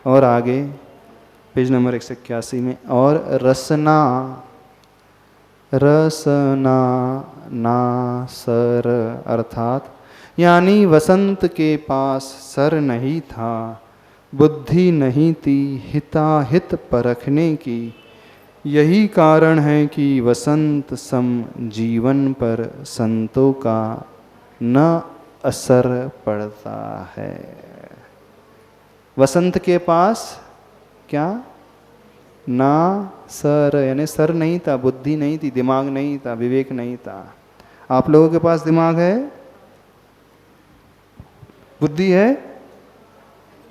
और आगे page number 181 में, और रसना, रसना ना सर, अर्थात यानी वसंत के पास सर नहीं था, बुद्धि नहीं थी हिताहित परखने की। यही कारण है कि वसंत सम जीवन पर संतों का न असर पड़ता है। वसंत के पास क्या? ना सर, यानी सर नहीं था, बुद्धि नहीं थी, दिमाग नहीं था, विवेक नहीं था। आप लोगों के पास दिमाग है, बुद्धि है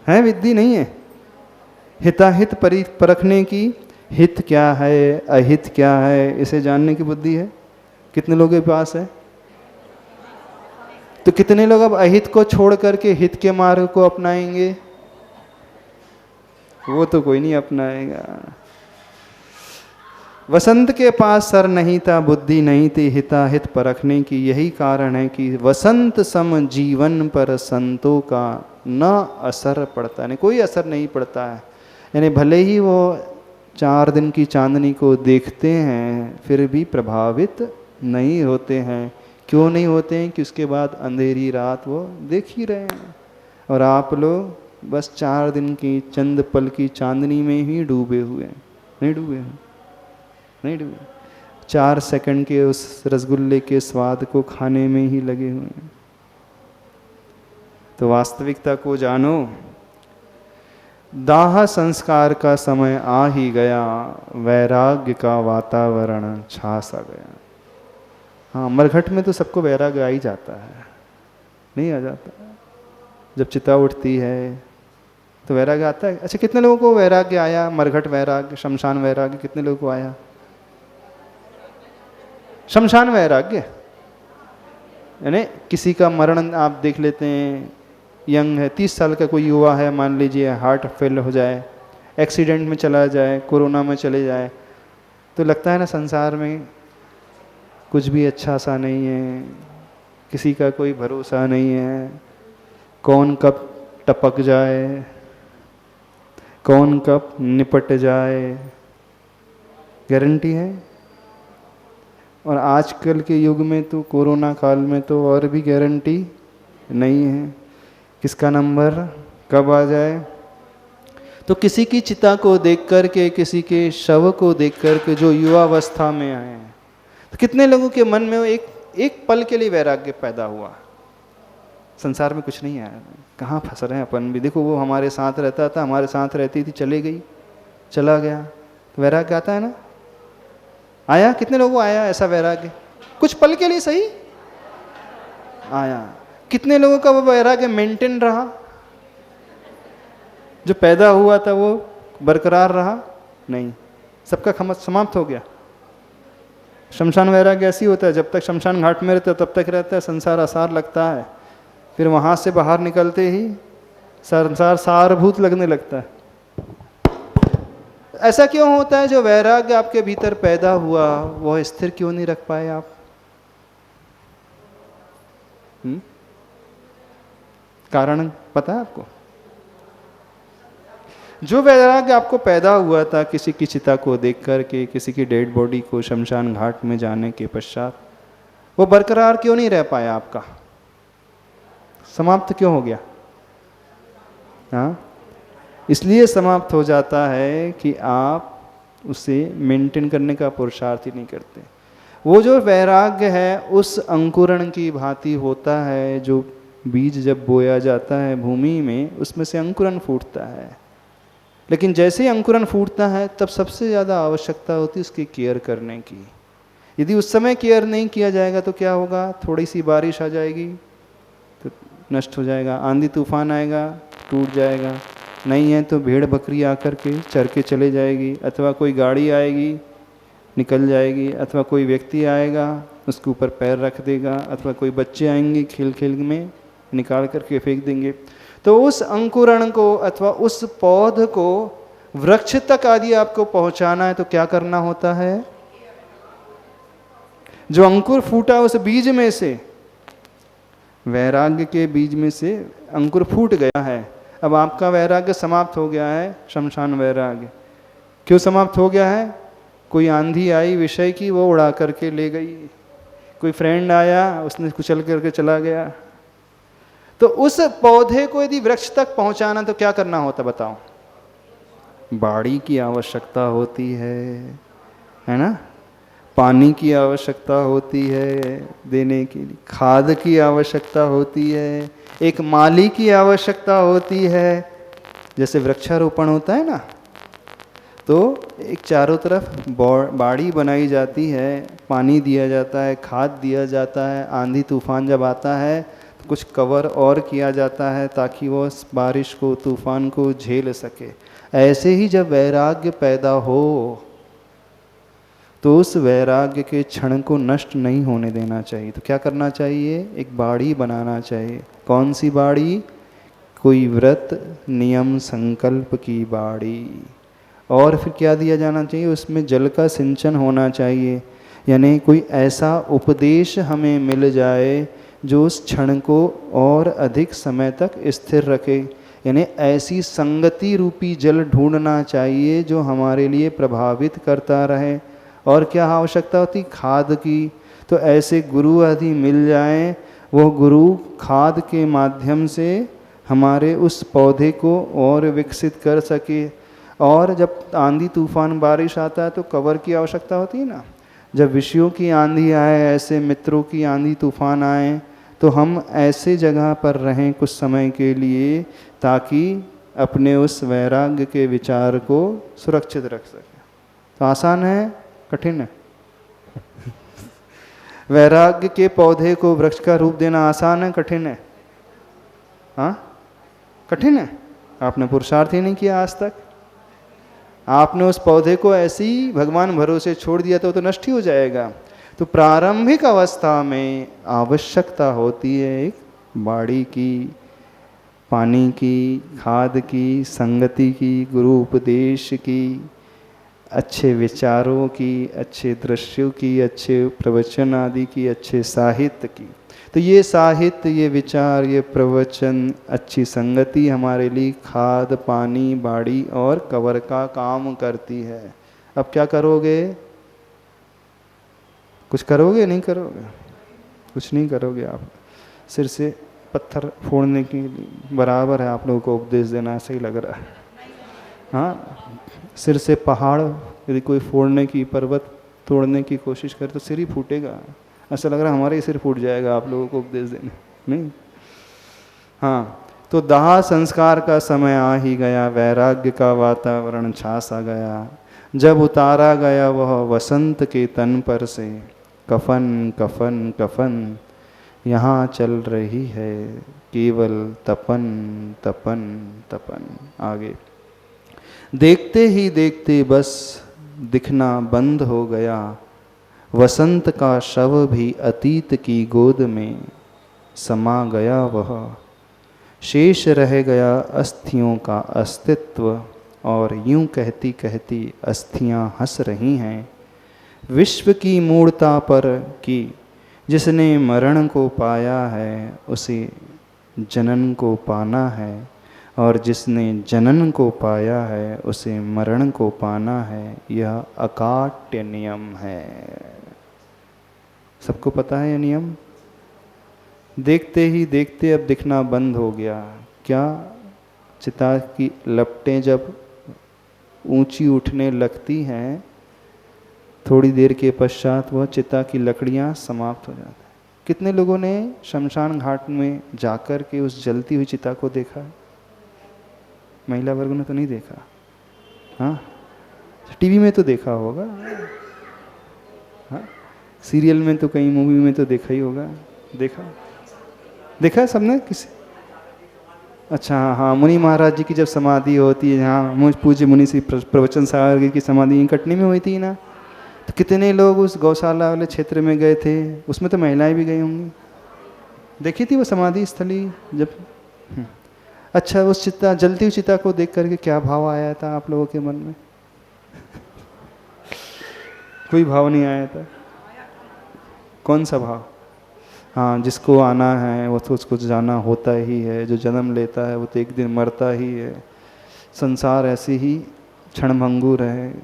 विद्धि नहीं है? हिताहित परखने की, हित क्या है अहित क्या है इसे जानने की बुद्धि है? कितने लोगों के पास है? तो कितने लोग अब अहित को छोड़ करके हित के मार्ग को अपनाएंगे? वो तो कोई नहीं अपनाएगा। वसंत के पास सर नहीं था, बुद्धि नहीं थी हिताहित परखने की। यही कारण है कि वसंत सम जीवन पर संतों का न असर पड़ता, नहीं कोई असर नहीं पड़ता है। यानी भले ही वो 4 दिन की चांदनी को देखते हैं फिर भी प्रभावित नहीं होते हैं। क्यों नहीं होते हैं? कि उसके बाद अंधेरी रात वो देख ही रहे हैं, और आप लोग बस 4 दिन की चंद पल की चांदनी में ही डूबे हुए हैं। नहीं डूबे हैं? नहीं डूबे। 4 सेकंड के उस रसगुल्ले के स्वाद को खाने में ही लगे हुए हैं। तो वास्तविकता को जानो। दाह संस्कार का समय आ ही गया, वैराग्य का वातावरण छा सा गया। हाँ, मरघट में तो सबको वैराग्य आ ही जाता है, नहीं आ जाता? जब चिता उठती है तो वैराग्य आता है। अच्छा, कितने लोगों को वैराग्य आया? मरघट वैराग्य, शमशान वैराग्य कितने लोगों को आया? शमशान वैराग्य यानी किसी का मरण आप देख लेते हैं, यंग है, 30 साल का कोई युवा है, मान लीजिए हार्ट फेल हो जाए, एक्सीडेंट में चला जाए, कोरोना में चले जाए, तो लगता है ना संसार में कुछ भी अच्छा सा नहीं है, किसी का कोई भरोसा नहीं है, कौन कब टपक जाए, कौन कब निपट जाए, गारंटी है? और आजकल के युग में तो कोरोना काल में तो और भी गारंटी नहीं है, किसका नंबर कब आ जाए। तो किसी की चिता को देख कर के, किसी के शव को देख कर के जो युवावस्था में आए, तो कितने लोगों के मन में एक पल के लिए वैराग्य पैदा हुआ। संसार में कुछ नहीं है, कहाँ फंस रहे हैं अपन भी। देखो वो हमारे साथ रहता था, हमारे साथ रहती थी, चले गई, चला गया, तो वैराग्य आता है ना? आया? कितने लोगों को आया ऐसा वैराग्य? कुछ पल के लिए सही आया। कितने लोगों का वो वैराग्य मेंटेन रहा? जो पैदा हुआ था वो बरकरार रहा? नहीं, सबका समाप्त हो गया। शमशान वैराग्य ऐसी होता है, जब तक शमशान घाट में रहता है तब तक रहता है, संसार आसार लगता है, फिर वहां से बाहर निकलते ही संसार सारभूत लगने लगता है। ऐसा क्यों होता है? जो वैराग्य आपके भीतर पैदा हुआ वो स्थिर क्यों नहीं रख पाए आप? कारण पता है आपको? जो वैराग्य आपको पैदा हुआ था किसी की चिता को देख कर के, किसी की डेड बॉडी को शमशान घाट में जाने के पश्चात, वो बरकरार क्यों नहीं रह पाया आपका? समाप्त क्यों हो गया? हाँ, इसलिए समाप्त हो जाता है कि आप उसे मेंटेन करने का पुरुषार्थ ही नहीं करते। वो जो वैराग्य है उस अंकुरण की भांति होता है, जो बीज जब बोया जाता है भूमि में, उसमें से अंकुरण फूटता है। लेकिन जैसे ही अंकुरण फूटता है तब सबसे ज़्यादा आवश्यकता होती है उसकी केयर करने की। यदि उस समय केयर नहीं किया जाएगा तो क्या होगा? थोड़ी सी बारिश आ जाएगी तो नष्ट हो जाएगा, आंधी तूफान आएगा टूट जाएगा, नहीं है तो भेड़ बकरी आकर के चर के चले जाएगी, अथवा कोई गाड़ी आएगी निकल जाएगी, अथवा कोई व्यक्ति आएगा उसके ऊपर पैर रख देगा, अथवा कोई बच्चे आएंगे खेल खेल में निकाल करके फेंक देंगे। तो उस अंकुरण को अथवा उस पौध को वृक्ष तक आदि आपको पहुंचाना है तो क्या करना होता है? जो अंकुर फूटा उस बीज में से, वैराग्य के बीज में से अंकुर फूट गया है। अब आपका वैराग्य समाप्त हो गया है, शमशान वैराग्य। क्यों समाप्त हो गया है? कोई आंधी आई विषय की, वो उड़ा करके ले गई। कोई फ्रेंड आया, उसने कुचल करके चला गया। तो उस पौधे को यदि वृक्ष तक पहुंचाना तो क्या करना होता बताओ? बाड़ी की आवश्यकता होती है ना? पानी की आवश्यकता होती है देने के लिए, खाद की आवश्यकता होती है, एक माली की आवश्यकता होती है। जैसे वृक्षारोपण होता है ना, तो एक चारों तरफ बाड़ी बनाई जाती है, पानी दिया जाता है, खाद दिया जाता है। आंधी तूफान जब आता है तो कुछ कवर और किया जाता है ताकि वो बारिश को, तूफान को झेल सके। ऐसे ही जब वैराग्य पैदा हो तो उस वैराग्य के क्षण को नष्ट नहीं होने देना चाहिए। तो क्या करना चाहिए? एक बाड़ी बनाना चाहिए। कौन सी बाड़ी? कोई व्रत, नियम, संकल्प की बाड़ी। और फिर क्या दिया जाना चाहिए? उसमें जल का सिंचन होना चाहिए। यानी कोई ऐसा उपदेश हमें मिल जाए जो उस क्षण को और अधिक समय तक स्थिर रखे। यानी ऐसी संगति रूपी जल ढूंढना चाहिए जो हमारे लिए प्रभावित करता रहे। और क्या आवश्यकता होती? खाद की। तो ऐसे गुरु आदि मिल जाएं, वो गुरु खाद के माध्यम से हमारे उस पौधे को और विकसित कर सके। और जब आंधी तूफान बारिश आता है तो कवर की आवश्यकता होती है ना। जब विषयों की आंधी आए, ऐसे मित्रों की आंधी तूफान आए, तो हम ऐसे जगह पर रहें कुछ समय के लिए ताकि अपने उस वैराग्य के विचार को सुरक्षित रख सकें। तो आसान है, कठिन है? वैराग्य के पौधे को वृक्ष का रूप देना आसान है, कठिन है? हाँ, कठिन है। आपने पुरुषार्थ ही नहीं किया आज तक। आपने उस पौधे को ऐसे ही भगवान भरोसे छोड़ दिया तो नष्ट ही हो जाएगा। तो प्रारंभिक अवस्था में आवश्यकता होती है एक बाड़ी की, पानी की, खाद की, संगति की, गुरु उपदेश की, अच्छे विचारों की, अच्छे दृश्यों की, अच्छे प्रवचन आदि की, अच्छे साहित्य की। तो ये साहित्य, ये विचार, ये प्रवचन, अच्छी संगति हमारे लिए खाद, पानी, बाड़ी और कवर का काम करती है। अब क्या करोगे? कुछ करोगे? नहीं करोगे? कुछ नहीं करोगे। आप सिर से पत्थर फोड़ने के बराबर है आप लोगों को उपदेश देना। सही लग रहा है? हाँ, सिर से पहाड़ यदि कोई फोड़ने की, पर्वत तोड़ने की कोशिश करे तो सिर ही फूटेगा। ऐसा लग रहा है हमारा ही सिर फूट जाएगा आप लोगों को उपदेश देने। नहीं? हाँ, तो दाह संस्कार का समय आ ही गया, वैराग्य का वातावरण छा सा गया। जब उतारा गया वह वसंत के तन पर से, कफन कफन कफन यहाँ चल रही है केवल तपन तपन तपन। आगे देखते ही देखते बस दिखना बंद हो गया, वसंत का शव भी अतीत की गोद में समा गया। वह शेष रह गया अस्थियों का अस्तित्व, और यूं कहती कहती अस्थियां हंस रही हैं विश्व की मूर्ता पर कि जिसने मरण को पाया है उसे जनन को पाना है, और जिसने जनन को पाया है उसे मरण को पाना है। यह अकाट्य नियम है। सबको पता है ये नियम? देखते ही देखते अब दिखना बंद हो गया। क्या? चिता की लपटें जब ऊंची उठने लगती हैं, थोड़ी देर के पश्चात वह चिता की लकड़ियां समाप्त हो जाती हैं। कितने लोगों ने शमशान घाट में जाकर के उस जलती हुई चिता को देखा? महिला वर्ग ने तो नहीं देखा। हाँ, टीवी में तो देखा होगा। हाँ, सीरियल में तो, कहीं मूवी में तो देखा ही होगा। देखा है सबने? किसी? अच्छा, हाँ, मुनि महाराज जी की जब समाधि होती है, यहाँ मुझ पूज्य मुनि श्री प्रवचन सागर की समाधि कटनी में हुई थी ना, तो कितने लोग उस गौशाला वाले क्षेत्र में गए थे। उसमें तो महिलाएं भी गई होंगी। देखी थी वो समाधि स्थली जब? अच्छा, उस चिता, जलती हुई चिता को देख करके क्या भाव आया था आप लोगों के मन में? कोई भाव नहीं आया था? कौन सा भाव? हाँ, जिसको आना है वो तो उसको जाना होता ही है, जो जन्म लेता है वो तो एक दिन मरता ही है। संसार ऐसी ही क्षणभंगुर है,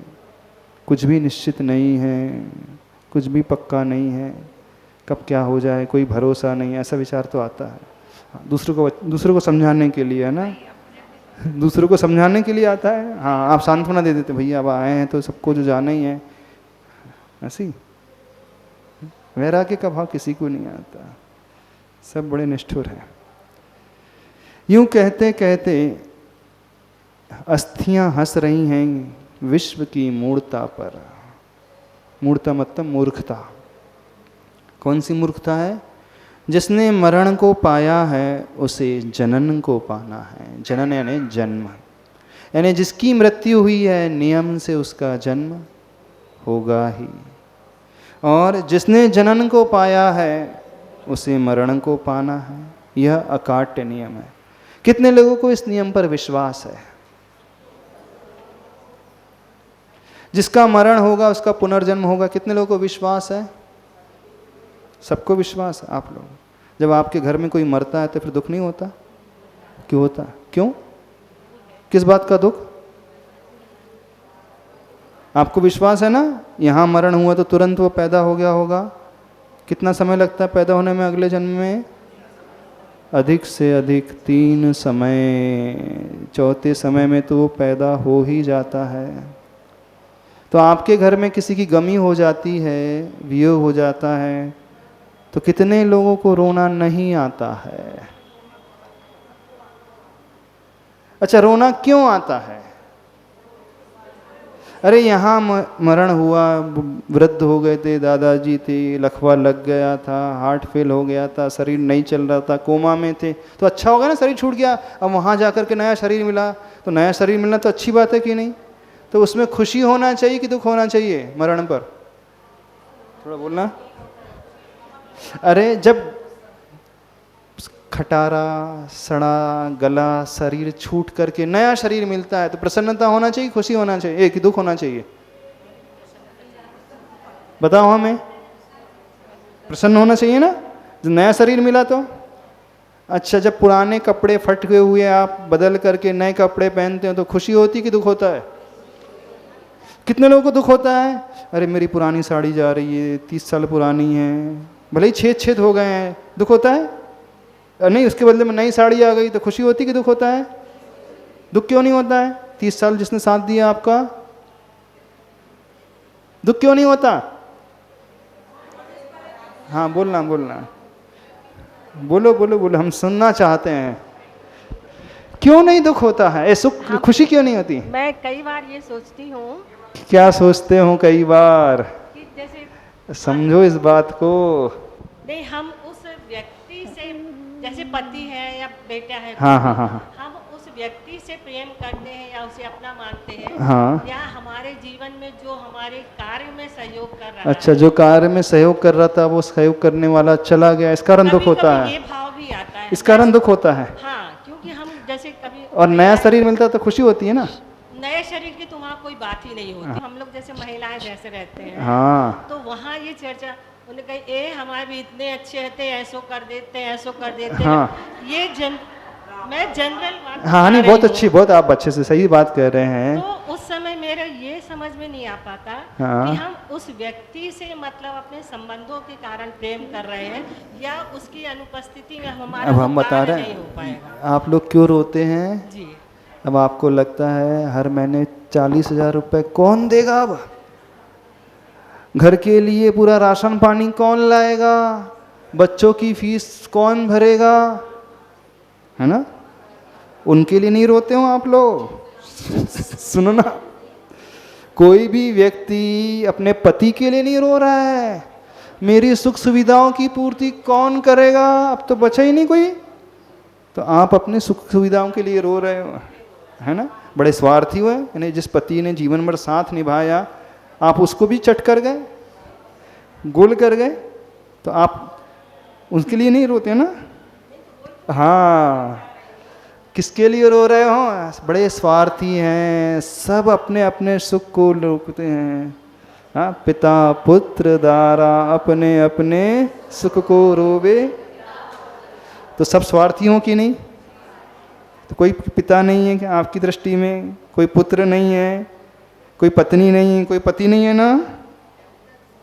कुछ भी निश्चित नहीं है, कुछ भी पक्का नहीं है, कब क्या हो जाए कोई भरोसा नहीं, ऐसा विचार तो आता है। दूसरों को समझाने के लिए, है ना, दूसरों को समझाने के लिए आता है। हाँ, आप सांत्वना दे देते, भैया अब आए हैं तो सबको जो जाना ही है, ऐसी। वैराग्य का भाव किसी को नहीं आता, सब बड़े निष्ठुर हैं। यूं कहते कहते अस्थियां हंस रही हैं विश्व की मूर्ता पर। मूर्ता मतलब मूर्खता। कौन सी मूर्खता है? जिसने मरण को पाया है उसे जनन को पाना है। जनन यानी जन्म, यानी जिसकी मृत्यु हुई है नियम से उसका जन्म होगा ही, और जिसने जनन को पाया है उसे मरण को पाना है। यह अकाट्य नियम है। कितने लोगों को इस नियम पर विश्वास है? जिसका मरण होगा उसका पुनर्जन्म होगा, कितने लोगों को विश्वास है? सबको विश्वास है। आप लोग, जब आपके घर में कोई मरता है तो फिर दुख नहीं होता? क्यों होता? क्यों? किस बात का दुख? आपको विश्वास है ना, यहाँ मरण हुआ तो तुरंत वो पैदा हो गया होगा। कितना समय लगता है पैदा होने में अगले जन्म में? अधिक से अधिक 3 समय, चौथे समय में तो वो पैदा हो ही जाता है। तो आपके घर में किसी की गमी हो जाती है, वियोग हो जाता है, तो कितने लोगों को रोना नहीं आता है? अच्छा, रोना क्यों आता है? अरे यहाँ मरण हुआ, वृद्ध हो गए थे, दादाजी थे, लकवा लग गया था, हार्ट फेल हो गया था, शरीर नहीं चल रहा था, कोमा में थे, तो अच्छा हो गया ना, शरीर छूट गया। अब वहाँ जाकर के नया शरीर मिला, तो नया शरीर मिलना तो अच्छी बात है कि नहीं? तो उसमें खुशी होना चाहिए कि दुख होना चाहिए मरण पर? थोड़ा बोलना। अरे जब खटारा, सड़ा गला शरीर छूट करके नया शरीर मिलता है तो प्रसन्नता होना चाहिए, खुशी होना चाहिए, एक ही दुख होना चाहिए? बताओ हमें। प्रसन्न होना चाहिए ना, जब नया शरीर मिला तो। अच्छा, जब पुराने कपड़े फट गए हुए आप बदल करके नए कपड़े पहनते हो तो खुशी होती कि दुख होता है? कितने लोगों को दुख होता है? अरे मेरी पुरानी साड़ी जा रही है, 30 साल पुरानी है, भले ही छेद छेद हो गए हैं, दुख होता है? नहीं, उसके बदले में नई साड़ी आ गई तो खुशी होती कि दुख होता है? दुख क्यों नहीं होता है? 30 साल जिसने साथ दिया आपका, दुख क्यों नहीं होता? हाँ, बोलना बोलना, बोलो बोलो बोलो, हम सुनना चाहते हैं। क्यों नहीं दुख होता है? सुख खुशी क्यों नहीं होती? मैं कई बार ये सोचती हूँ। क्या सोचते हो कई बार? कि जैसे समझो इस बात को। नहीं, हम उस व्यक्ति से, जैसे पति है या बेटा है, हाँ हाँ हाँ, हम उस व्यक्ति से प्रेम करते हैं या उसे अपना मानते हैं, हाँ, या हमारे जीवन में जो हमारे कार्य में सहयोग कर रहा अच्छा, है, जो कार्य में सहयोग कर रहा था वो सहयोग करने वाला चला गया, इस कारण दुख होता है? ये भाव भी आता है, इस कारण दुख होता है। हाँ, क्योंकि हम जैसे कभी, और नया शरीर मिलता है तो खुशी होती है ना? नए शरीर की तो वहाँ कोई बात ही नहीं होती। हम लोग जैसे महिलाएं जैसे रहते हैं, हाँ, तो वहाँ ये चर्चा, उन्हें कही ए हमारे भी इतने अच्छे रहते, ऐसो कर देते, ऐसो कर देते। हाँ, ये मैं जनरल बात, हाँ, नहीं, बहुत अच्छी, बहुत आप अच्छे से सही बात कर रहे हैं। तो उस समय मेरे ये समझ में नहीं आ पाता हाँ, कि हम उस व्यक्ति से मतलब अपने संबंधों के कारण प्रेम कर रहे हैं या उसकी अनुपस्थिति में हमारा अब हम बता रहे नहीं हो हैं पाएगा। आप लोग क्यों रोते हैं जी। अब आपको लगता है हर महीने 40,000 रुपए कौन देगा? अब घर के लिए पूरा राशन पानी कौन लाएगा? बच्चों की फीस कौन भरेगा? है ना? उनके लिए नहीं रोते हो आप लोग? सुनो ना, कोई भी व्यक्ति अपने पति के लिए नहीं रो रहा है, मेरी सुख सुविधाओं की पूर्ति कौन करेगा? अब तो बचा ही नहीं कोई, तो आप अपने सुख सुविधाओं के लिए रो रहे हो, है ना? बड़े स्वार्थी हुए, यानी जिस पति ने जीवन भर साथ निभाया आप उसको भी चट कर गए, गोल कर गए, तो आप उसके लिए नहीं रोते ना? हाँ, किसके लिए रो रहे हो? बड़े स्वार्थी हैं, सब अपने अपने सुख को रोकते हैं, हाँ, पिता पुत्र द्वारा अपने अपने सुख को रोवे। तो सब स्वार्थी हो कि नहीं? तो कोई पिता नहीं है कि आपकी दृष्टि में, कोई पुत्र नहीं है, कोई पत्नी नहीं है, कोई पति नहीं है ना।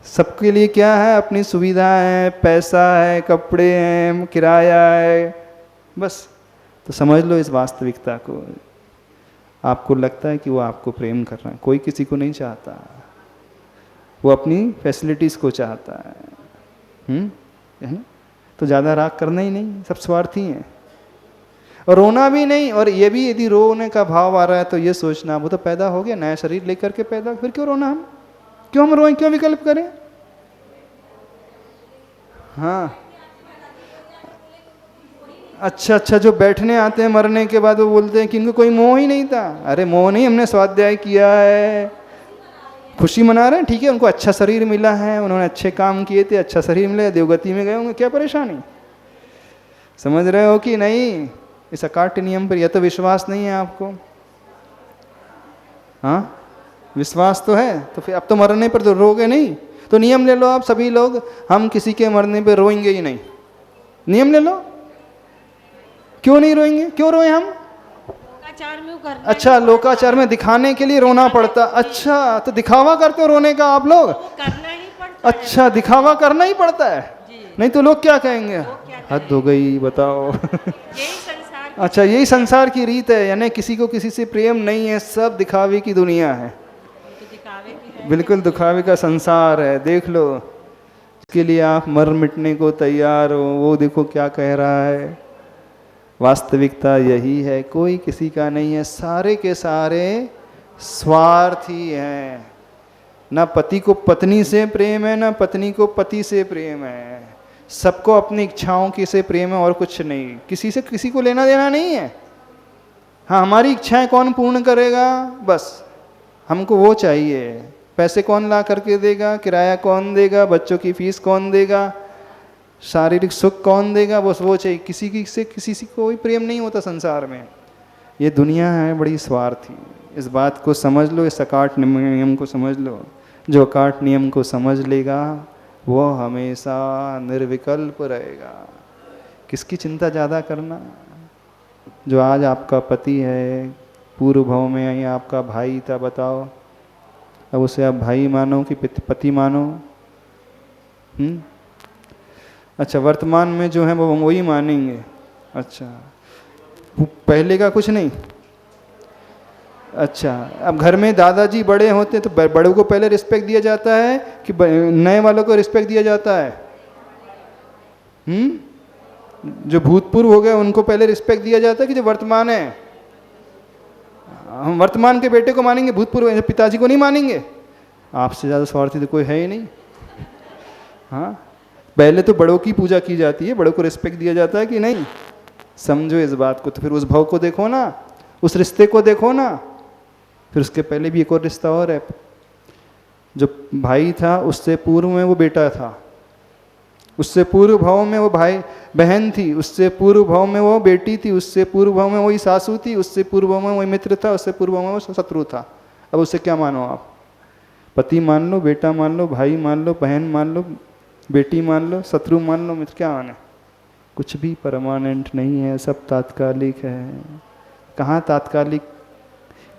सबके लिए क्या है? अपनी सुविधा है, पैसा है, कपड़े हैं, किराया है, बस। तो समझ लो इस वास्तविकता को। आपको लगता है कि वो आपको प्रेम कर रहा है, कोई किसी को नहीं चाहता, वो अपनी फैसिलिटीज को चाहता है ना? तो ज़्यादा राग करना ही नहीं, सब स्वार्थी हैं। और रोना भी नहीं, और ये भी यदि रोने का भाव आ रहा है तो ये सोचना वो तो पैदा हो गया, नया शरीर लेकर के पैदा, फिर क्यों रोना? हम क्यों हम रोएं, क्यों विकल्प करें? हाँ, अच्छा, जो बैठने आते हैं मरने के बाद वो बोलते हैं कि इनको कोई मोह ही नहीं था। अरे मोह नहीं, हमने स्वाध्याय किया है, खुशी मना रहे हैं, ठीक है, उनको अच्छा शरीर मिला है, उन्होंने अच्छे काम किए थे, अच्छा शरीर मिला, देवगति में गए होंगे, क्या परेशानी? समझ रहे हो कि नहीं? इस अकाट्य नियम पर यह तो विश्वास नहीं है आपको। हाँ, विश्वास तो है, तो फिर अब तो मरने पर तो रोगे नहीं। तो नियम ले लो आप सभी लोग, हम किसी के मरने पर रोएंगे ही नहीं। नियम ले लो, क्यों नहीं रोएंगे? क्यों रोए हम? लोकाचार में करना। अच्छा, लोकाचार में दिखाने के लिए रोना पड़ता। अच्छा, तो दिखावा करते हो रोने का आप लोग? करना ही पड़ता। अच्छा, दिखावा करना ही पड़ता है, नहीं तो लोग क्या कहेंगे? हद हो गई, बताओ। यही संसार। अच्छा, यही संसार की रीत है, यानी किसी को किसी से प्रेम नहीं है, सब दिखावे की दुनिया है, दिखावे की है। बिल्कुल दिखावे का संसार है। देख लो, इसके लिए आप मर मिटने को तैयार हो, वो देखो क्या कह रहा है। वास्तविकता यही है, कोई किसी का नहीं है, सारे के सारे स्वार्थी हैं। ना पति को पत्नी से प्रेम है, ना पत्नी को पति से प्रेम है, सबको अपनी इच्छाओं की से प्रेम है और कुछ नहीं। किसी से किसी को लेना देना नहीं है। हाँ, हमारी इच्छाएं कौन पूर्ण करेगा, बस हमको वो चाहिए। पैसे कौन ला करके देगा, किराया कौन देगा, बच्चों की फीस कौन देगा, शारीरिक सुख कौन देगा, बस वो चाहिए। किसी की से किसी से कोई प्रेम नहीं होता संसार में। ये दुनिया है बड़ी स्वार्थी, इस बात को समझ लो, इस अकाट नियम को समझ लो। जो अकाट नियम को समझ लेगा वो हमेशा निर्विकल्प रहेगा। किसकी चिंता ज़्यादा करना? जो आज आपका पति है, पूर्व भाव में या आपका भाई था, बताओ, अब उसे आप भाई मानो कि पति मानो? अच्छा, वर्तमान में जो है वो वही मानेंगे। अच्छा, पहले का कुछ नहीं। अच्छा, अब घर में दादाजी बड़े होते हैं तो बड़ों को पहले रिस्पेक्ट दिया जाता है कि नए वालों को रिस्पेक्ट दिया जाता है? जो भूतपूर्व हो गए उनको पहले रिस्पेक्ट दिया जाता है कि जो वर्तमान है? हम वर्तमान के बेटे को मानेंगे, भूतपूर्व पिताजी को नहीं मानेंगे? आपसे ज़्यादा स्वार्थी तो कोई है ही नहीं। हाँ, पहले तो बड़ों की पूजा की जाती है, बड़ों को रिस्पेक्ट दिया जाता है कि नहीं? समझो इस बात को। तो फिर उस भाव को देखो ना, उस रिश्ते को देखो ना। फिर उसके पहले भी एक और रिश्ता और है, जो भाई था उससे पूर्व में वो बेटा था, उससे पूर्व भाव में वो भाई बहन थी, उससे पूर्व भाव में वो बेटी थी, उससे पूर्व भाव में वही सासू थी, उससे पूर्व भाव में वही मित्र था, उससे पूर्व भाव में वो शत्रु था। अब उससे क्या मानो आप? पति मान लो, बेटा मान लो, भाई मान लो, बहन मान लो, बेटी मान लो, शत्रु मान लो, मित्र, क्या माने? कुछ भी परमानेंट नहीं है, सब तात्कालिक है। कहाँ तात्कालिक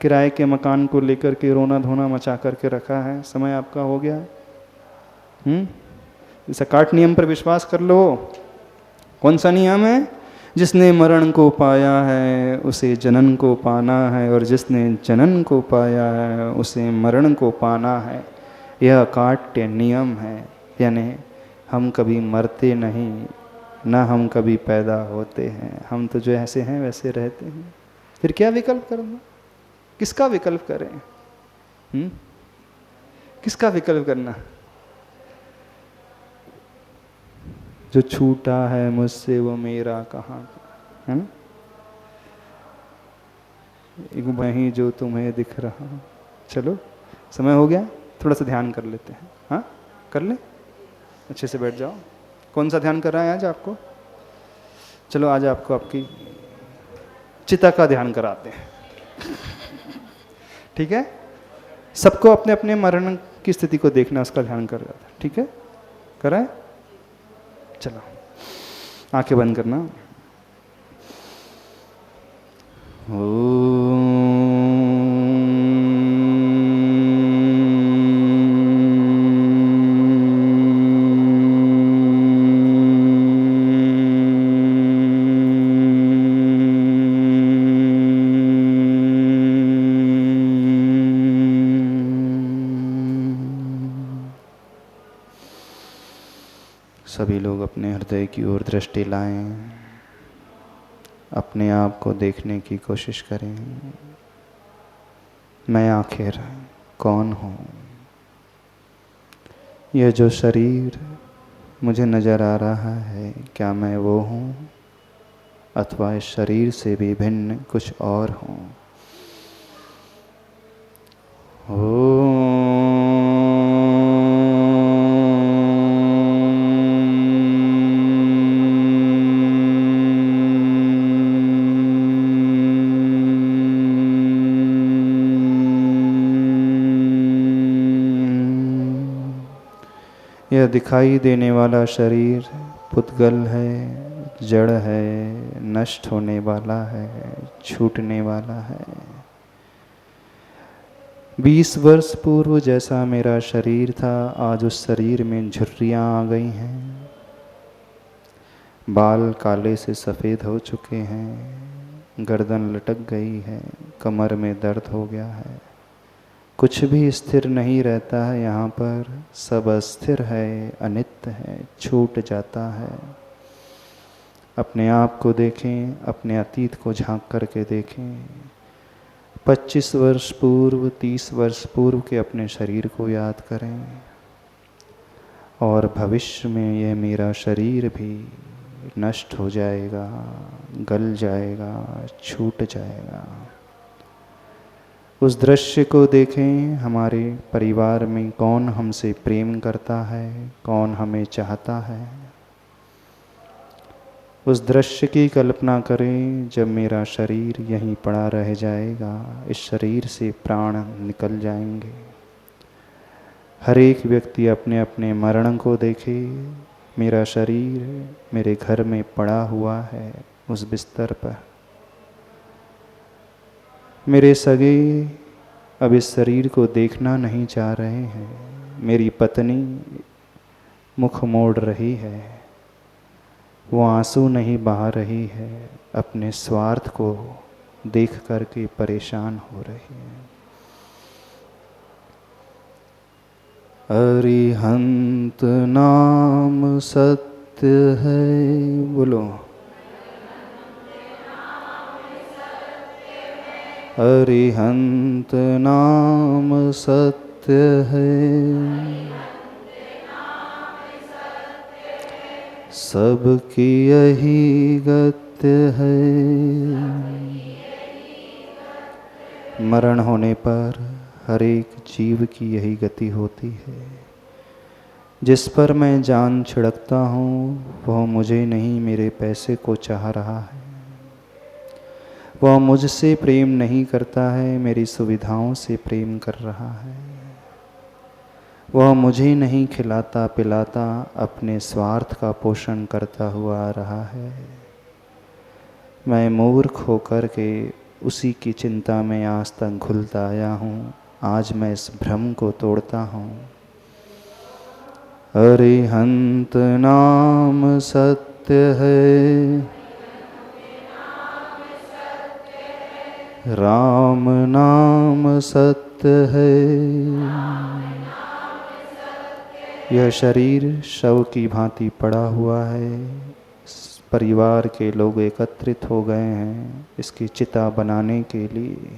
किराए के मकान को लेकर के रोना धोना मचा करके रखा है? समय आपका हो गया है। इस अकाट नियम पर विश्वास कर लो। कौन सा नियम है? जिसने मरण को पाया है उसे जनन को पाना है, और जिसने जनन को पाया है उसे मरण को पाना है। यह अकाट्य नियम है, यानी हम कभी मरते नहीं, ना हम कभी पैदा होते हैं, हम तो जो ऐसे हैं वैसे रहते हैं। फिर क्या विकल्प करना? किसका विकल्प करें? किसका विकल्प करना? जो छूटा है मुझसे वो मेरा कहाँ है? एक वही जो तुम्हें दिख रहा। चलो, समय हो गया, थोड़ा सा ध्यान कर लेते हैं। हाँ, कर ले, अच्छे से बैठ जाओ। कौन सा ध्यान कर रहा है आज आपको? चलो, आज आपको आपकी चिता का ध्यान कराते हैं। ठीक है? सबको अपने अपने मरण की स्थिति को देखना, उसका ध्यान कर रहा था। ठीक है, कराए? चलो आंखें बंद करना। सभी लोग अपने हृदय की ओर दृष्टि लाएं, अपने आप को देखने की कोशिश करें। मैं आखिर कौन हूँ? यह जो शरीर मुझे नज़र आ रहा है, क्या मैं वो हूँ अथवा इस शरीर से भी भिन्न कुछ और हूँ? यह दिखाई देने वाला शरीर पुद्गल है, जड़ है, नष्ट होने वाला है, छूटने वाला है। 20 वर्ष पूर्व जैसा मेरा शरीर था, आज उस शरीर में झुर्रियाँ आ गई हैं, बाल काले से सफ़ेद हो चुके हैं, गर्दन लटक गई है, कमर में दर्द हो गया है। कुछ भी स्थिर नहीं रहता है यहाँ पर, सब अस्थिर है, अनित्य है, छूट जाता है। अपने आप को देखें, अपने अतीत को झांक करके देखें। 25 वर्ष पूर्व, 30 वर्ष पूर्व के अपने शरीर को याद करें, और भविष्य में यह मेरा शरीर भी नष्ट हो जाएगा, गल जाएगा, छूट जाएगा। उस दृश्य को देखें। हमारे परिवार में कौन हमसे प्रेम करता है, कौन हमें चाहता है। उस दृश्य की कल्पना करें जब मेरा शरीर यहीं पड़ा रह जाएगा, इस शरीर से प्राण निकल जाएंगे। हर एक व्यक्ति अपने अपने मरण को देखे। मेरा शरीर मेरे घर में पड़ा हुआ है, उस बिस्तर पर। मेरे सगे अब इस शरीर को देखना नहीं चाह रहे हैं। मेरी पत्नी मुख मोड़ रही है, वो आंसू नहीं बहा रही है, अपने स्वार्थ को देख करके परेशान हो रही है। अरिहंत नाम सत्य है, बोलो। अरिहंत नाम सत्य है, सबकी यही गत्य है। मरण होने पर हर एक जीव की यही गति होती है। जिस पर मैं जान छिड़कता हूँ वह मुझे नहीं, मेरे पैसे को चाह रहा है। वह मुझसे प्रेम नहीं करता है, मेरी सुविधाओं से प्रेम कर रहा है। वह मुझे नहीं खिलाता पिलाता, अपने स्वार्थ का पोषण करता हुआ आ रहा है। मैं मूर्ख होकर के उसी की चिंता में आज तक घुलता आया हूँ। आज मैं इस भ्रम को तोड़ता हूँ। अरिहंत नाम सत्य है, राम नाम सत्य है। यह शरीर शव की भांति पड़ा हुआ है। परिवार के लोग एकत्रित हो गए हैं इसकी चिता बनाने के लिए।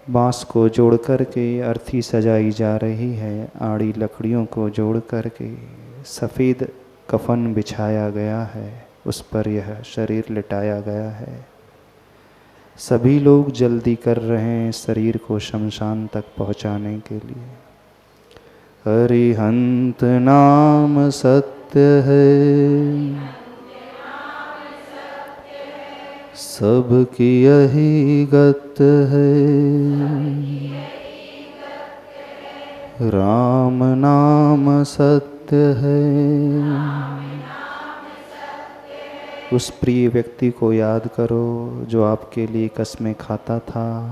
बांस को जोड़ कर के अर्थी सजाई जा रही है। आड़ी लकड़ियों को जोड़ कर के सफ़ेद कफन बिछाया गया है, उस पर यह शरीर लिटाया गया है। सभी लोग जल्दी कर रहे हैं शरीर को शमशान तक पहुंचाने के लिए। अरिहंत नाम सत्य है, सबकी यही गत है। राम नाम सत्य है। उस प्रिय व्यक्ति को याद करो जो आपके लिए कसमें खाता था।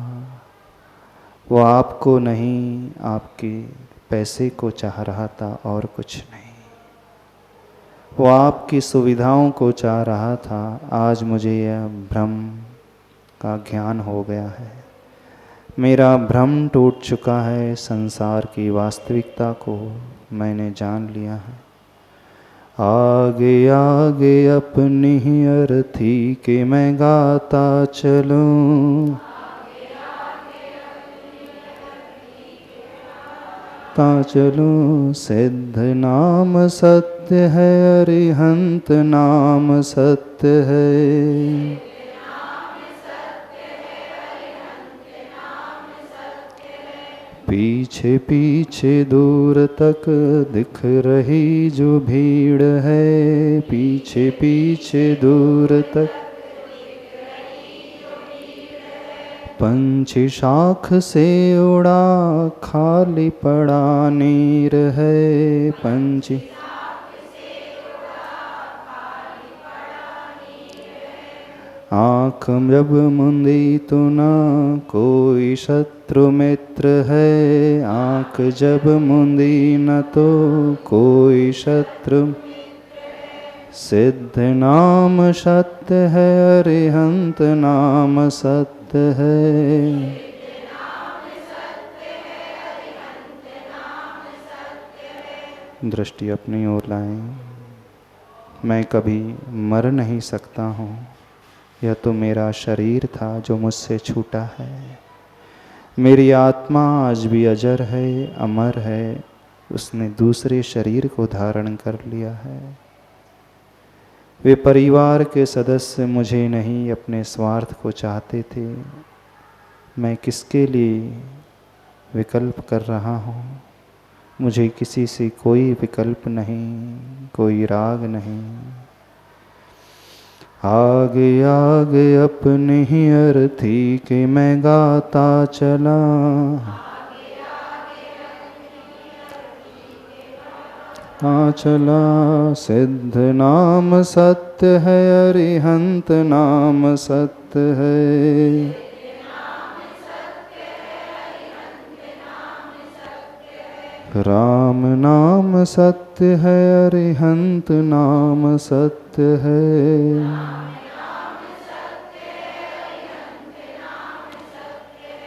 वो आपको नहीं, आपके पैसे को चाह रहा था और कुछ नहीं। वो आपकी सुविधाओं को चाह रहा था। आज मुझे यह भ्रम का ज्ञान हो गया है। मेरा भ्रम टूट चुका है। संसार की वास्तविकता को मैंने जान लिया है। आगे आगे अपनी ही अर्थी के मैं गाता चलूं, ता चलूं। सिद्ध नाम सत्य है, अरिहंत नाम सत्य है। पीछे पीछे दूर तक दिख रही जो भीड़ है, पीछे पीछे दूर तक पंछी शाख से उड़ा, खाली पड़ा नीर है। पंछी आँख जब मुंदी तो ना कोई शत्रु मित्र है। आँख जब मुंदी न तो कोई शत्रु। सिद्ध नाम सत्य है, अरिहंत नाम सत्य है। दृष्टि अपनी ओर लाएं। मैं कभी मर नहीं सकता हूँ। यह तो मेरा शरीर था जो मुझसे छूटा है। मेरी आत्मा आज भी अजर है, अमर है। उसने दूसरे शरीर को धारण कर लिया है। वे परिवार के सदस्य मुझे नहीं, अपने स्वार्थ को चाहते थे। मैं किसके लिए विकल्प कर रहा हूँ? मुझे किसी से कोई विकल्प नहीं, कोई राग नहीं। आगे आगे अपने ही अर्थी के मैं गाता चला, चला। सिद्ध नाम सत्य है, अरिहंत नाम सत्य है। राम नाम सत्य है, अरिहंत नाम सत्य है।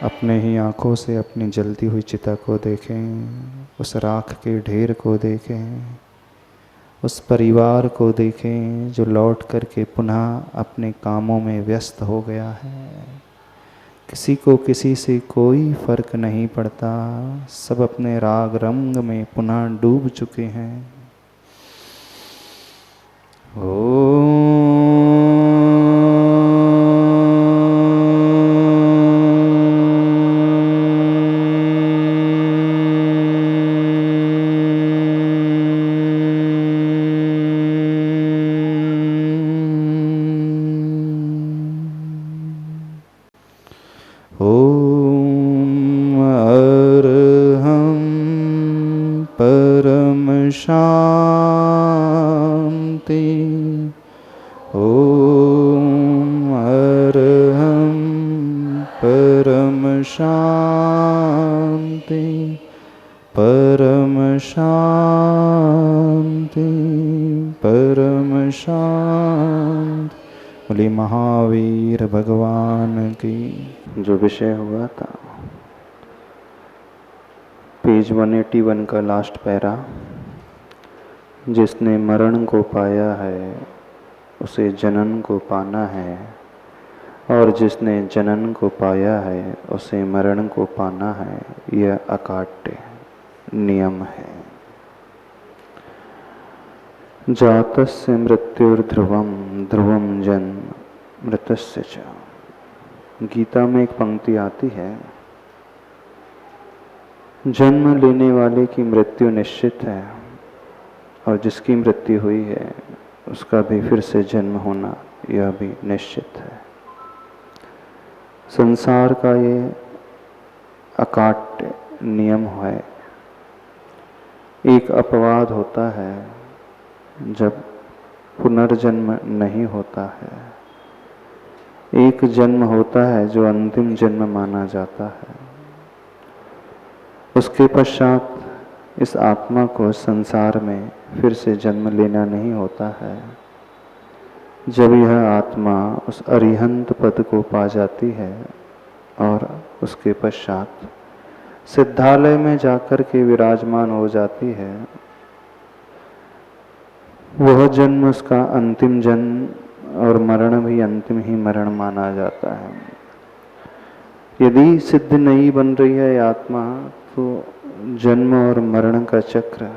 अपने ही आँखों से अपनी जलती हुई चिता को देखें, उस राख के ढेर को देखें, उस परिवार को देखें जो लौट करके पुनः अपने कामों में व्यस्त हो गया है। किसी को किसी से कोई फर्क नहीं पड़ता। सब अपने राग रंग में पुनः डूब चुके हैं। महावीर भगवान की। जो विषय हुआ था पेज 181 का लास्ट पैरा, जिसने मरण को पाया है उसे जनन को पाना है, और जिसने जनन को पाया है उसे मरण को पाना है। यह अकाट्य नियम है। जातस्य मृत्युर्ध्रुवम ध्रुवम जन्म मृतस्य च। गीता में एक पंक्ति आती है, जन्म लेने वाले की मृत्यु निश्चित है और जिसकी मृत्यु हुई है उसका भी फिर से जन्म होना यह भी निश्चित है। संसार का ये अकाट्य नियम है एक अपवाद होता है जब पुनर्जन्म नहीं होता है। एक जन्म होता है जो अंतिम जन्म माना जाता है। उसके पश्चात इस आत्मा को संसार में फिर से जन्म लेना नहीं होता है। जब यह आत्मा उस अरिहंत पद को पा जाती है और उसके पश्चात सिद्धालय में जाकर के विराजमान हो जाती है, वह जन्म उसका अंतिम जन्म और मरण भी अंतिम ही मरण माना जाता है। यदि सिद्ध नहीं बन रही है आत्मा, तो जन्म और मरण का चक्र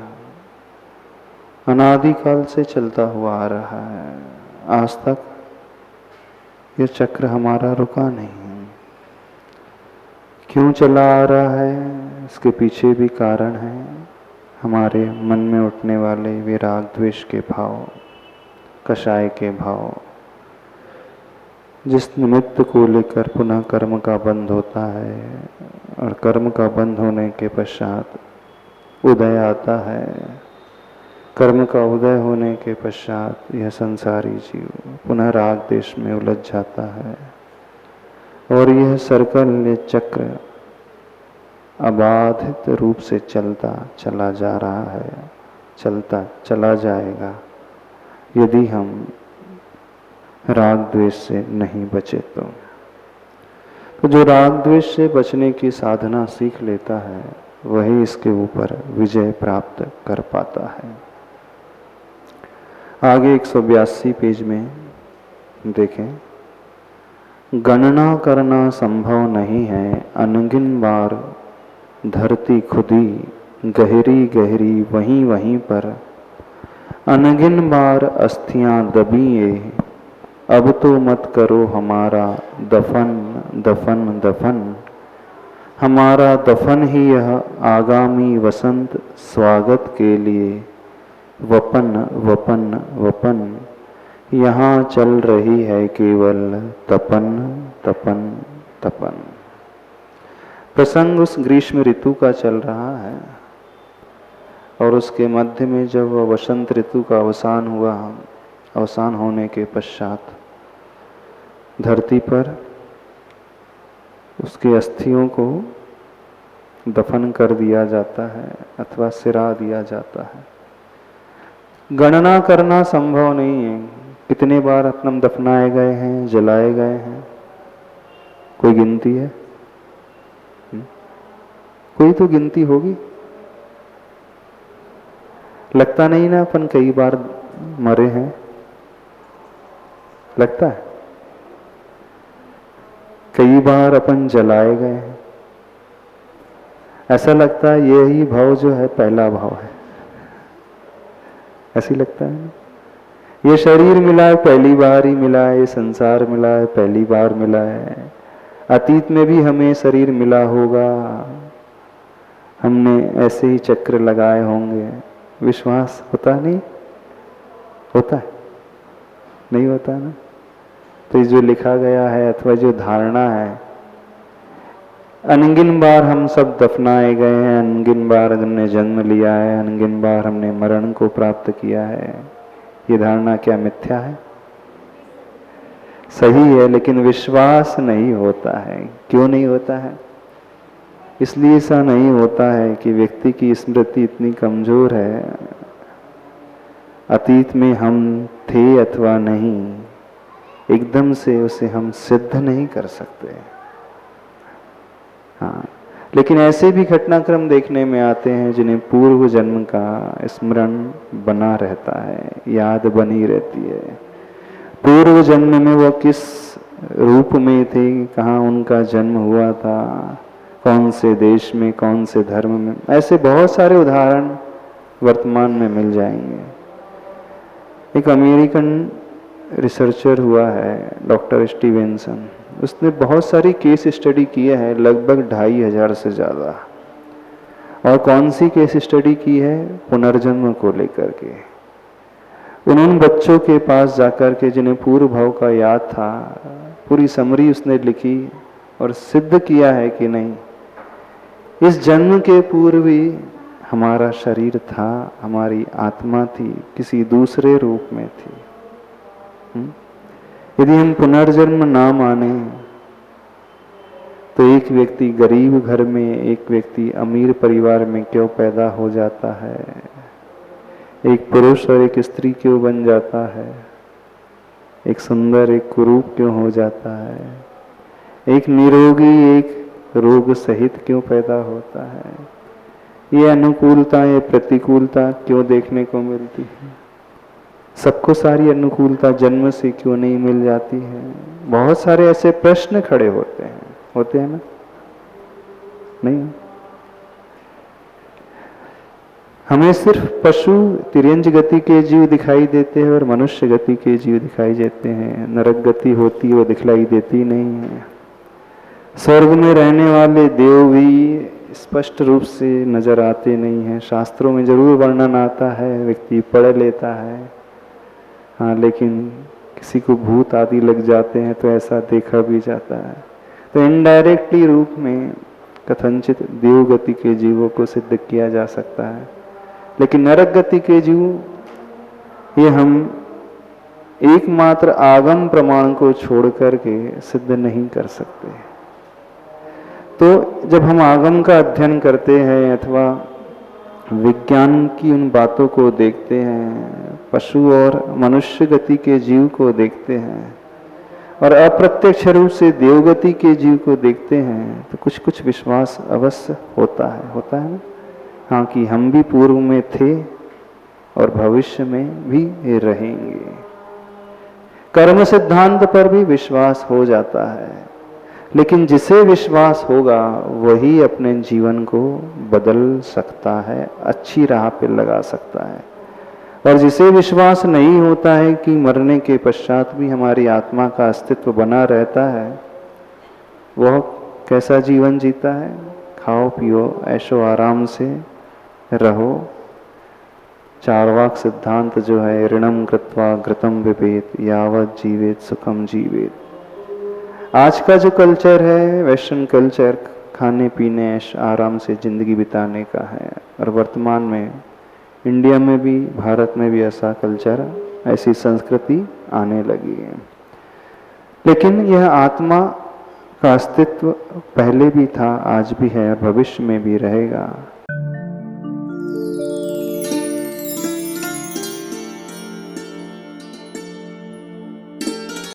अनादिकाल से चलता हुआ आ रहा है। आज तक यह चक्र हमारा रुका नहीं। क्यों चला आ रहा है, इसके पीछे भी कारण है। हमारे मन में उठने वाले विराग द्वेष के भाव, कषाय के भाव, जिस निमित्त को लेकर पुनः कर्म का बंध होता है और कर्म का बंध होने के पश्चात उदय आता है। कर्म का उदय होने के पश्चात यह संसारी जीव पुनः राग देश में उलझ जाता है और यह सर्कल, ये चक्र अबाधित रूप से चलता चला जा रहा है, चलता चला जाएगा यदि हम राग द्वेष से नहीं बचे तो जो राग द्वेष से बचने की साधना सीख लेता है, वही इसके ऊपर विजय प्राप्त कर पाता है। आगे 182 पेज में देखें, गणना करना संभव नहीं है, अनगिन बार धरती खुदी, गहरी गहरी वहीं वहीं पर, अनगिन बार अस्थियां दबी ये, अब तो मत करो हमारा दफन दफन दफन, हमारा दफन ही यह आगामी वसंत स्वागत के लिए, वपन वपन वपन, यहाँ चल रही है केवल तपन तपन तपन। प्रसंग उस ग्रीष्म ऋतु का चल रहा है और उसके मध्य में जब वसंत ऋतु का अवसान हुआ, अवसान होने के पश्चात धरती पर उसके अस्थियों को दफन कर दिया जाता है अथवा सिरा दिया जाता है। गणना करना संभव नहीं है, कितने बार अपना दफनाए गए हैं, जलाए गए हैं, कोई गिनती है? कोई तो गिनती होगी। लगता नहीं ना अपन कई बार मरे हैं, लगता है कई बार अपन जलाए गए हैं। ऐसा लगता है यही भाव जो है पहला भाव है, ऐसी लगता है ना। ये शरीर मिला है पहली बार ही मिला है, ये संसार मिला है पहली बार मिला है। अतीत में भी हमें शरीर मिला होगा, हमने ऐसे ही चक्र लगाए होंगे। विश्वास होता नहीं? होता है? नहीं होता ना। तो जो लिखा गया है अथवा जो धारणा है, अनगिन बार हम सब दफनाए गए हैं, अनगिन बार हमने जन्म लिया है, अनगिन बार हमने मरण को प्राप्त किया है, ये धारणा क्या मिथ्या है? सही है, लेकिन विश्वास नहीं होता है। क्यों नहीं होता है? इसलिए ऐसा नहीं होता है कि व्यक्ति की स्मृति इतनी कमजोर है, अतीत में हम थे अथवा नहीं, एकदम से उसे हम सिद्ध नहीं कर सकते। हाँ, लेकिन ऐसे भी घटनाक्रम देखने में आते हैं जिन्हें पूर्व जन्म का स्मरण बना रहता है, याद बनी रहती है। पूर्व जन्म में वो किस रूप में थे, कहाँ उनका जन्म हुआ था, कौन से देश में, कौन से धर्म में, ऐसे बहुत सारे उदाहरण वर्तमान में मिल जाएंगे। एक अमेरिकन रिसर्चर हुआ है डॉक्टर स्टीवेंसन, उसने बहुत सारी केस स्टडी किए हैं, लगभग 2500 से ज़्यादा। और कौन सी केस स्टडी की है? पुनर्जन्म को लेकर के। उन्होंने बच्चों के पास जाकर के जिन्हें पूर्व भाव का याद था, पूरी समरी उसने लिखी और सिद्ध किया है कि नहीं, इस जन्म के पूर्व ही हमारा शरीर था, हमारी आत्मा थी, किसी दूसरे रूप में थी। यदि हम पुनर्जन्म ना माने तो एक व्यक्ति गरीब घर में, एक व्यक्ति अमीर परिवार में क्यों पैदा हो जाता है, एक पुरुष और एक स्त्री क्यों बन जाता है, एक सुंदर एक कुरूप क्यों हो जाता है, एक निरोगी एक रोग सहित क्यों पैदा होता है, ये अनुकूलता ये प्रतिकूलता क्यों देखने को मिलती है, सबको सारी अनुकूलता जन्म से क्यों नहीं मिल जाती है। बहुत सारे ऐसे प्रश्न खड़े होते हैं ना? नहीं, हमें सिर्फ पशु तिर्यंज गति के जीव दिखाई देते हैं और मनुष्य गति के जीव दिखाई देते हैं। नरक गति होती है वो दिखलाई देती नहीं है। स्वर्ग में रहने वाले देव भी स्पष्ट रूप से नजर आते नहीं हैं। शास्त्रों में जरूर वर्णन आता है, व्यक्ति पढ़ लेता है, हाँ, लेकिन किसी को भूत आदि लग जाते हैं तो ऐसा देखा भी जाता है। तो इनडायरेक्टली रूप में कथनचित देव गति के जीवों को सिद्ध किया जा सकता है, लेकिन नरक गति के जीव ये हम एकमात्र आगम प्रमाण को छोड़ करके सिद्ध नहीं कर सकते। तो जब हम आगम का अध्ययन करते हैं अथवा विज्ञान की उन बातों को देखते हैं, पशु और मनुष्य गति के जीव को देखते हैं और अप्रत्यक्ष रूप से देवगति के जीव को देखते हैं, तो कुछ कुछ विश्वास अवश्य होता है ना? हाँ, कि हम भी पूर्व में थे और भविष्य में भी रहेंगे। कर्म सिद्धांत पर भी विश्वास हो जाता है, लेकिन जिसे विश्वास होगा वही अपने जीवन को बदल सकता है, अच्छी राह पे लगा सकता है। और जिसे विश्वास नहीं होता है कि मरने के पश्चात भी हमारी आत्मा का अस्तित्व बना रहता है, वह कैसा जीवन जीता है? खाओ पियो ऐशो आराम से रहो। चार्वाक सिद्धांत जो है, ऋणम कृत्वा घृतम पिबेत यावत जीवेत सुखम जीवेत। आज का जो कल्चर है, वेस्टर्न कल्चर, खाने पीने ऐश आराम से जिंदगी बिताने का है, और वर्तमान में इंडिया में भी भारत में भी ऐसा कल्चर, ऐसी संस्कृति आने लगी है। लेकिन यह आत्मा का अस्तित्व पहले भी था, आज भी है, भविष्य में भी रहेगा।